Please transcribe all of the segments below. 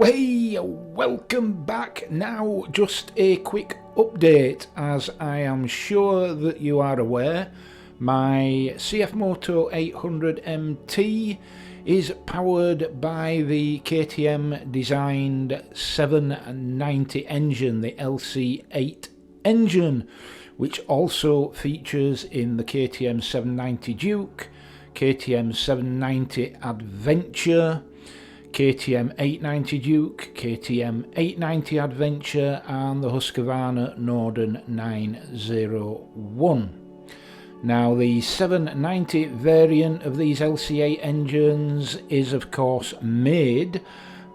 Hey, welcome back. Now just a quick update. As I am sure that you are aware, my CF Moto 800MT is powered by the KTM designed 790 engine, the LC8 engine, which also features in the KTM 790 Duke, KTM 790 Adventure, KTM 890 Duke, KTM 890 Adventure and the Husqvarna Norden 901. Now the 790 variant of these LCA engines is of course made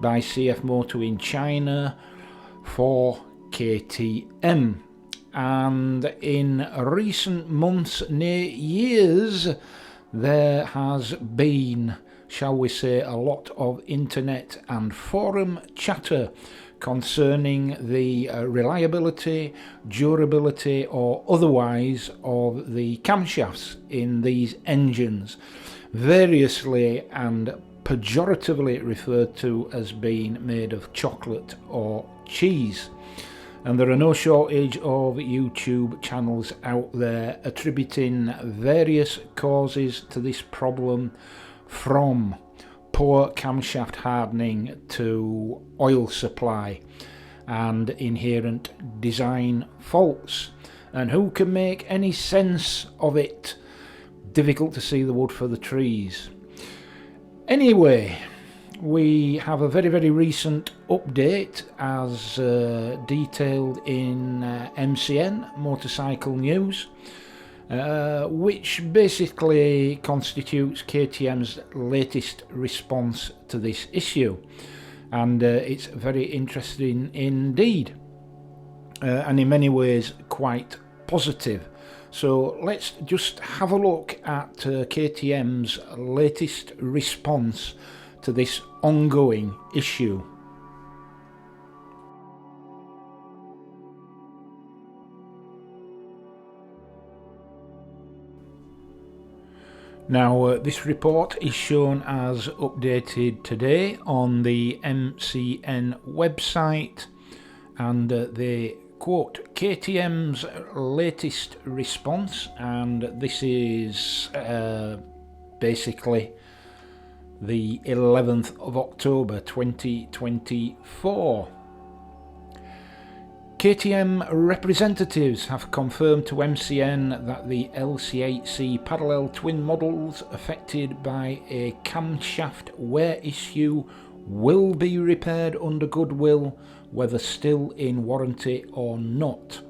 by CF Moto in China for KTM, and in recent months, nay years, there has been, shall we say, a lot of internet and forum chatter concerning the reliability, durability or otherwise of the camshafts in these engines, variously and pejoratively referred to as being made of chocolate or cheese. And there are no shortage of YouTube channels out there attributing various causes to this problem, from poor camshaft hardening to oil supply and inherent design faults. And who can make any sense of it? Difficult to see the wood for the trees. Anyway, we have a very recent update as detailed in MCN, Motorcycle News, which basically constitutes KTM's latest response to this issue, and it's very interesting indeed, and in many ways quite positive. So let's just have a look at KTM's latest response to this ongoing issue. Now this report is shown as updated today on the MCN website, and they quote KTM's latest response, and this is basically the 11th of October 2024. KTM representatives have confirmed to MCN that the LC8C parallel twin models affected by a camshaft wear issue will be repaired under goodwill, whether still in warranty or not.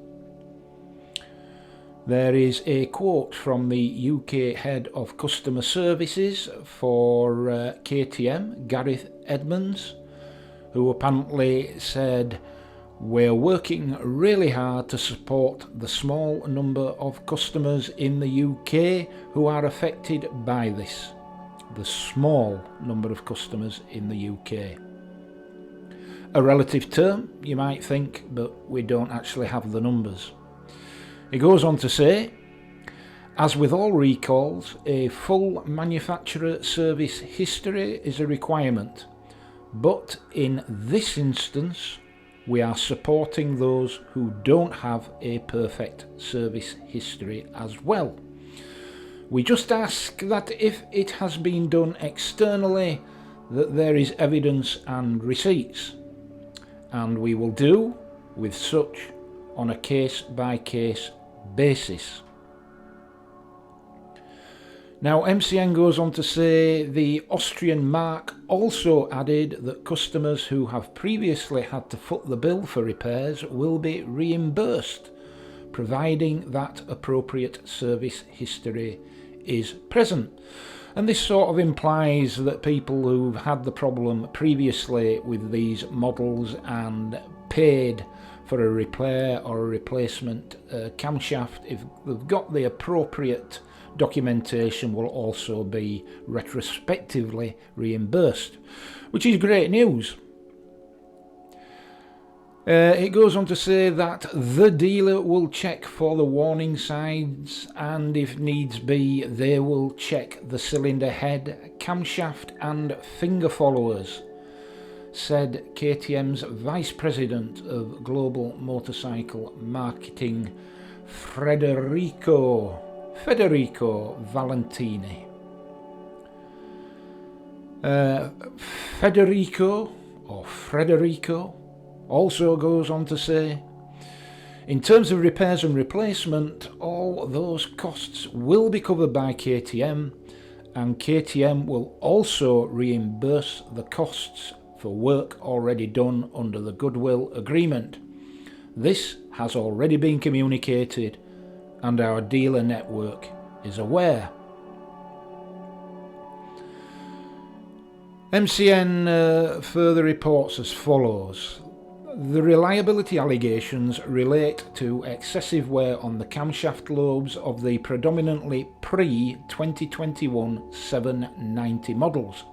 There is a quote from the UK Head of Customer Services for KTM, Gareth Edmonds, who apparently said, "We're working really hard to support the small number of customers in the UK who are affected by this." The small number of customers in the UK. A relative term, you might think, but we don't actually have the numbers. He goes on to say, "As with all recalls, a full manufacturer service history is a requirement, but in this instance, we are supporting those who don't have a perfect service history as well. We just ask that if it has been done externally, that there is evidence and receipts, and we will do with such on a case-by-case basis." Now MCN goes on to say the Austrian mark also added that customers who have previously had to foot the bill for repairs will be reimbursed, providing that appropriate service history is present. And this sort of implies that people who've had the problem previously with these models and paid for a repair or a replacement camshaft, if they've got the appropriate documentation, will also be retrospectively reimbursed, which is great news. It goes on to say that the dealer will check for the warning signs, and if needs be, they will check the cylinder head, camshaft and finger followers. said KTM's Vice President of Global Motorcycle Marketing, Federico Valentini. Federico also goes on to say, in terms of repairs and replacement, all those costs will be covered by KTM, and KTM will also reimburse the costs for work already done under the Goodwill Agreement. This has already been communicated, and our dealer network is aware. MCN further reports as follows. The reliability allegations relate to excessive wear on the camshaft lobes of the predominantly pre-2021 790 models.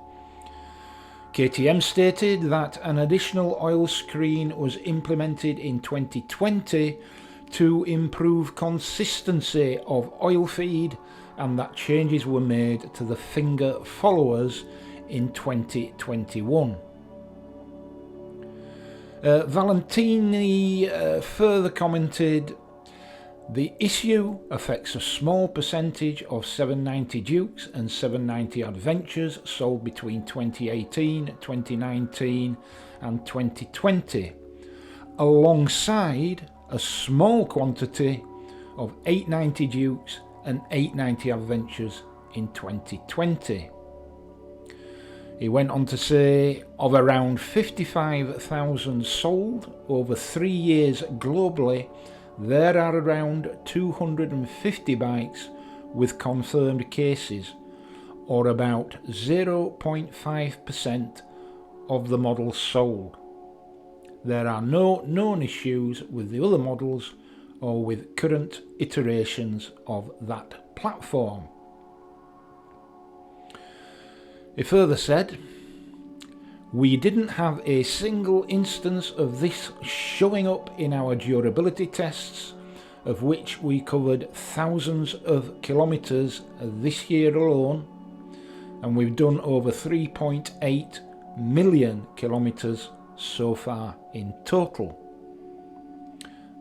KTM stated that an additional oil screen was implemented in 2020 to improve consistency of oil feed, and that changes were made to the finger followers in 2021. Valentini further commented, the issue affects a small percentage of 790 Dukes and 790 Adventures sold between 2018, 2019 and 2020, alongside a small quantity of 890 Dukes and 890 Adventures in 2020. He went on to say, of around 55,000 sold over 3 years globally, there are around 250 bikes with confirmed cases, or about 0.5% of the models sold. There are no known issues with the other models or with current iterations of that platform. He further said, we didn't have a single instance of this showing up in our durability tests, of which we covered thousands of kilometres this year alone, and we've done over 3.8 million kilometres so far in total.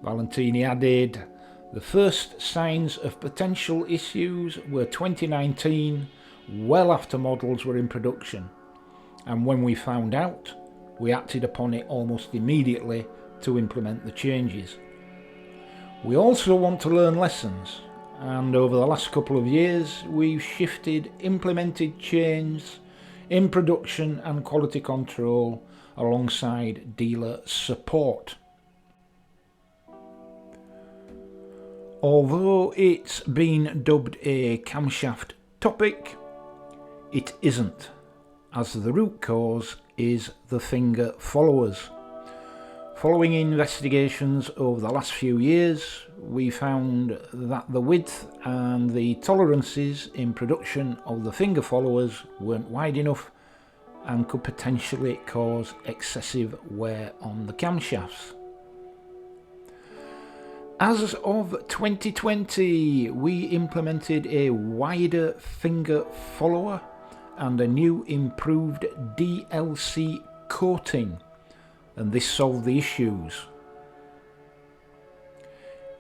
Valentini added, the first signs of potential issues were 2019, well after models were in production, and when we found out, we acted upon it almost immediately to implement the changes. We also want to learn lessons, and over the last couple of years we've shifted implemented changes in production and quality control alongside dealer support. Although it's been dubbed a camshaft topic, it isn't, as the root cause is the finger followers. Following investigations over the last few years, we found that the width and the tolerances in production of the finger followers weren't wide enough and could potentially cause excessive wear on the camshafts. As of 2020, we implemented a wider finger follower and a new improved DLC coating, and this solved the issues.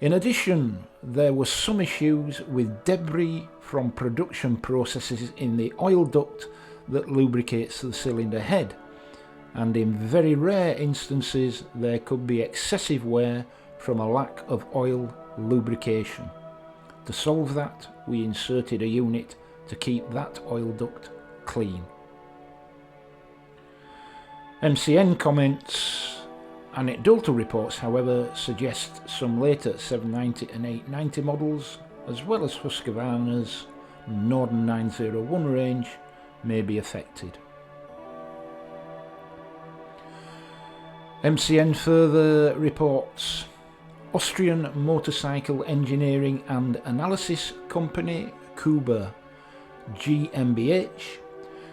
In addition, there were some issues with debris from production processes in the oil duct that lubricates the cylinder head, and in very rare instances there could be excessive wear from a lack of oil lubrication. To solve that, we inserted a unit to keep that oil duct clean. MCN comments, anecdotal reports however suggest some later 790 and 890 models, as well as Husqvarna's Northern 901 range, may be affected. MCN further reports, Austrian motorcycle engineering and analysis company Kuba GmbH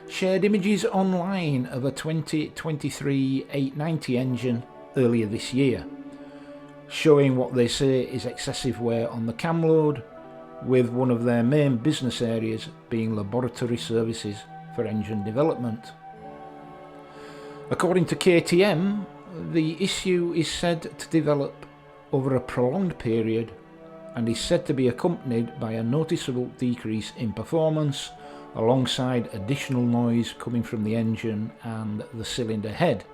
shared images online of a 2023 890 engine earlier this year, showing what they say is excessive wear on the cam load, with one of their main business areas being laboratory services for engine development. According to KTM, the issue is said to develop over a prolonged period and is said to be accompanied by a noticeable decrease in performance alongside additional noise coming from the engine and the cylinder head,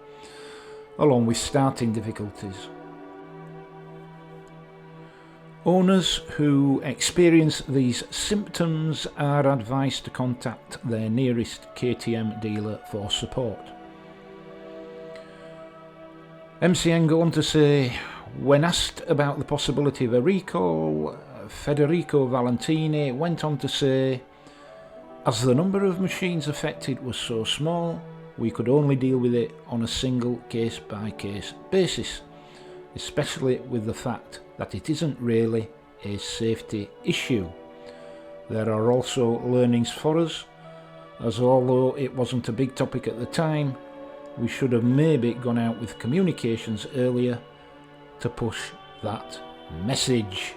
along with starting difficulties. Owners who experience these symptoms are advised to contact their nearest KTM dealer for support. MCN go on to say, when asked about the possibility of a recall, Federico Valentini went on to say, as the number of machines affected was so small, we could only deal with it on a single case-by-case basis, especially with the fact that it isn't really a safety issue. There are also learnings for us, as although it wasn't a big topic at the time, we should have maybe gone out with communications earlier to push that message.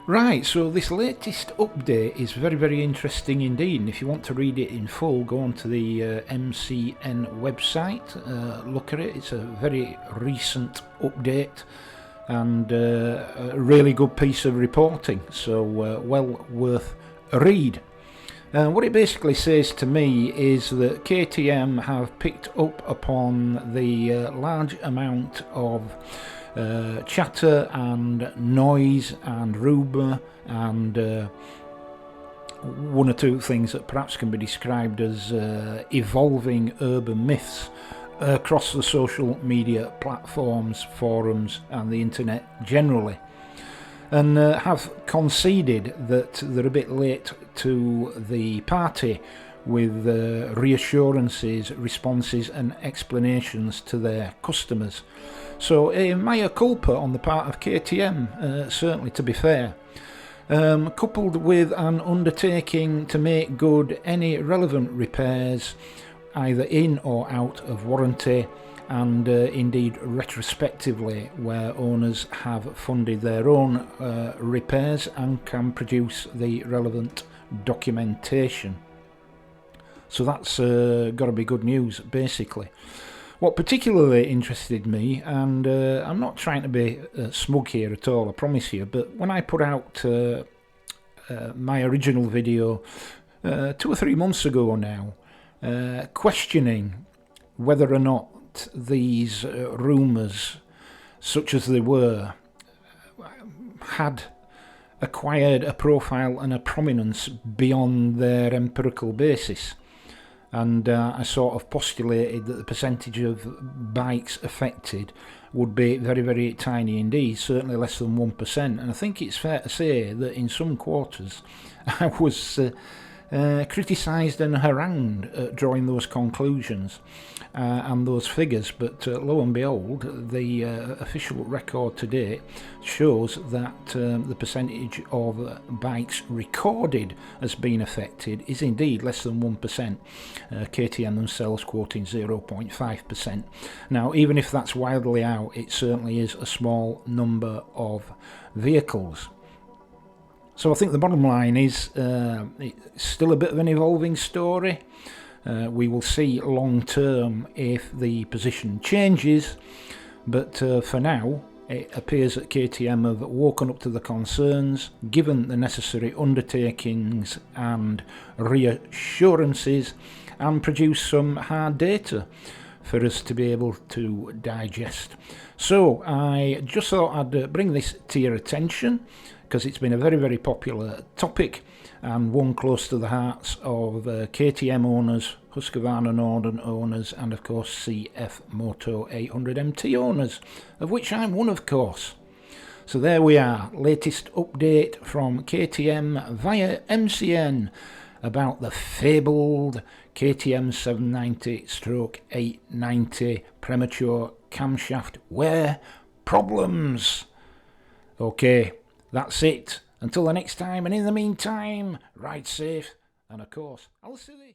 Right, so this latest update is very, very interesting indeed, and if you want to read it in full, go on to the MCN website, look at it. It's a very recent update and a really good piece of reporting, so well worth a read. What it basically says to me is that KTM have picked up upon the large amount of chatter and noise and rumour and one or two things that perhaps can be described as evolving urban myths across the social media platforms, forums and the internet generally, and have conceded that they're a bit late to the party with reassurances, responses and explanations to their customers. So a mea culpa on the part of KTM, certainly, to be fair, coupled with an undertaking to make good any relevant repairs either in or out of warranty, and indeed retrospectively where owners have funded their own repairs and can produce the relevant documentation. So that's got to be good news, basically. What particularly interested me, and I'm not trying to be smug here at all, I promise you, but when I put out my original video 2 or 3 months ago now, questioning whether or not these rumours, such as they were, had acquired a profile and a prominence beyond their empirical basis. And I sort of postulated that the percentage of bikes affected would be very, very tiny indeed, certainly less than 1%. And I think it's fair to say that in some quarters I was criticised and harangued at drawing those conclusions and those figures, but lo and behold, the official record to date shows that the percentage of bikes recorded as being affected is indeed less than 1%, KTM themselves quoting 0.5%. Now, even if that's wildly out, it certainly is a small number of vehicles. So I think the bottom line is it's still a bit of an evolving story. We will see long term if the position changes, but for now it appears that KTM have woken up to the concerns, given the necessary undertakings and reassurances, and produced some hard data for us to be able to digest. So I just thought I'd bring this to your attention, because it's been a very, very popular topic and one close to the hearts of KTM owners, Husqvarna Norden owners, and of course CF Moto 800MT owners, of which I'm one, of course. So there we are, latest update from KTM via MCN about the fabled KTM 790/890 premature camshaft wear problems. Okay, that's it. Until the next time, and in the meantime, ride safe, and of course, I'll see you.